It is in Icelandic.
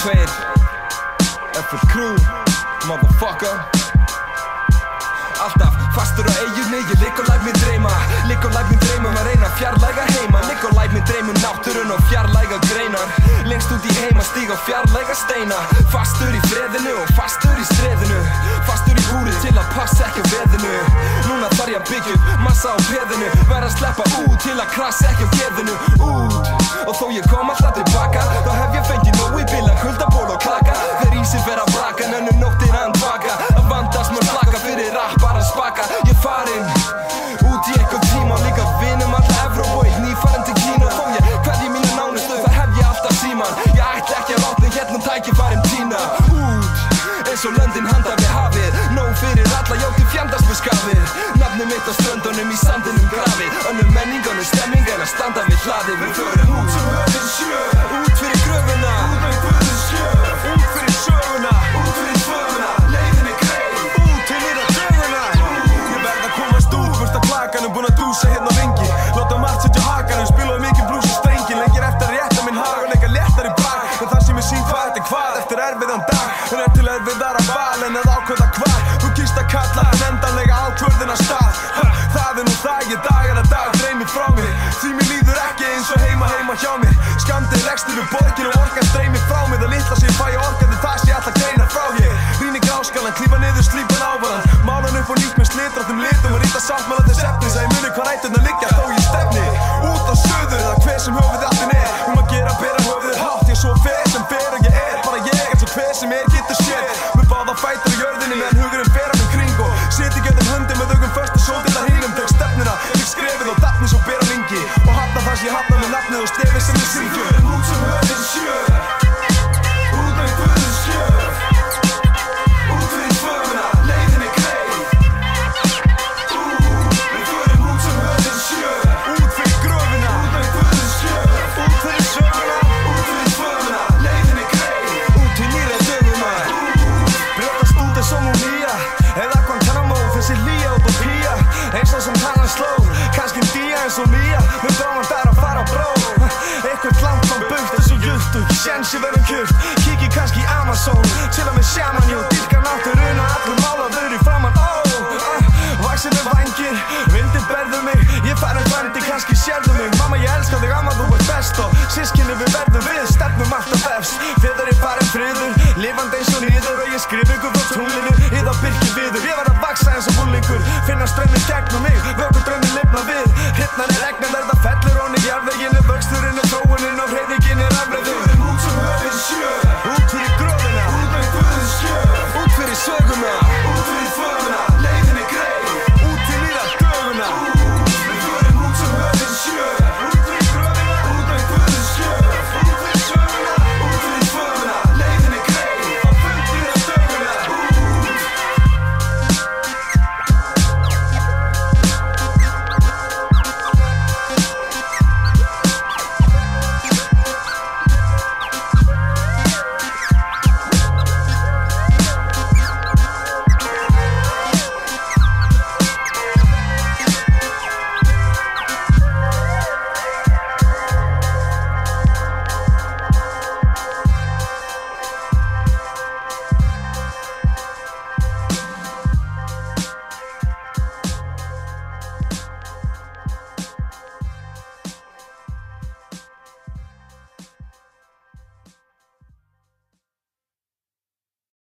tveir FR Crew, motherfucker. Alltaf fastur á eyjunni, ég ligg og læt mig dreyma. Ligg og læt mig dreyma að reyna að fjarlæga heima. Ligg og læt mig dreyma náttúrun og fjarlæga greinar. Lengst út í heima stíg og fjarlæga steina. Fastur í freðinu og fastur í streðinu. Fastur í búri til að passa ekki á veðinu. Núna þarf ég að byggja upp massa á peðinu. Verð að sleppa út til að krasa ekki á geðinu. Út, og þó ég kom alltaf tilbaka, þá hef ég fengið nóg í bila, kuldaból og klaka. Þegar ísinn fer að braka, nennum nóttir andvaka. Að vandast mér slaka fyrir rapp bara spaka. Ég farin út í eitthvað tíma, líka vinum alla Evróp og eitt nýfarin til Kína. Þó ég kveðji mína nánustu, það hef ég alltaf síman. Ég ætla ekki að látna hérna tækifærin tína. Út, eins og löndin handa við hafið. Nóg fyrir alla, já þið fjandast með skafið. Nafnið mitt á ströndunum í sandinum grafið. Önnum menning, önnum stemming en að standa við hlaðið. Við förum út sem höfðin sjö, út fyrir gröfuna, út með guðins sjö, út fyrir söguna, út fyrir tvöfuna. Leiðin er greið, út til nýra döguna. Ég verð að komast út, fyrst að klakanum, búinn að dúsa hérna lengi. Láta margt setja hakanum, spilaði mikið blús og strengi. Lengir eftir að rétta minn hag og leika léttar í brag. En það sem ég sín hvað eftir hvað, eftir erfiðan dag. En eftir erfiðara val en að ákveða hvað. Þú kýrst að kalla en endanlega ákvörðina stað. Það nú það, ég dagar að dag dreymir frá mér. Því mér líður ekki eins og heima hjá mér. Skammdið rekstur við borgin og orkan streymir frá mér. Það litla sem ég fæ orkandi, það sé alltaf greina frá ég. Rýni gráskalan, klífa niður slípan ávaran. Málan upp og nýtt með slitróttum litum og rýta sáttmála til efnis. Að ég muni hvað ræturnar liggja þó ég stefni út á söður, það hver sem höfuð allin er. Að gera bera höfuðið hátt, ég svo fer sem fer og ég er bara ég eins og hver sem getur séð. Með báða fætur í jörðinni meðan hugurinn fer að minn kring og siti getum höndin með augum först og svo til að hínum. Tek stefnina, tek skrefið og dafni svo ber á lingi og hafna það sem ég hafna með nafnið og stefið sem ég syngi. Út sem höfðin sjö, út með guðins sjö, út fyrir tvöfuna, leiðin er greið. Við förum út sem höfðin sjö, út fyrir gröfuna, út með guðins sjö, út fyrir söguna, út fyrir tvöfuna, leiðin er greið. Út til nýra döguna, brjótast út eins og múmía, eða Guantanamo, þessi lía út á pía. Eins og sem hann sló, kannski día eins og mía. Með drómandar að fara bró, eitthvað langt frá burt eins og jurtu. Sjens ég verðum kjurt, kíki kannski í Amazon. Chilla með sjaman, jú, dýrka náttúruna. Allur málaður í framann, vaxin með vængir, vindið berður mig. Ég fær frændi, kannski sérðu mig. Mamma ég elska þig, amma þú ert best. Og sískinni við verðum við, stefnum alltaf efst. Feður ég farin friður, lifandi eins og niður. Og ég skrif ykkur frá tunglinu, í það byrki viður. Ég var að vaksa eins og búlingur, finna strömmin gegnum mig. Vöku drömmin lifna við, hittnar er regnar, það fellur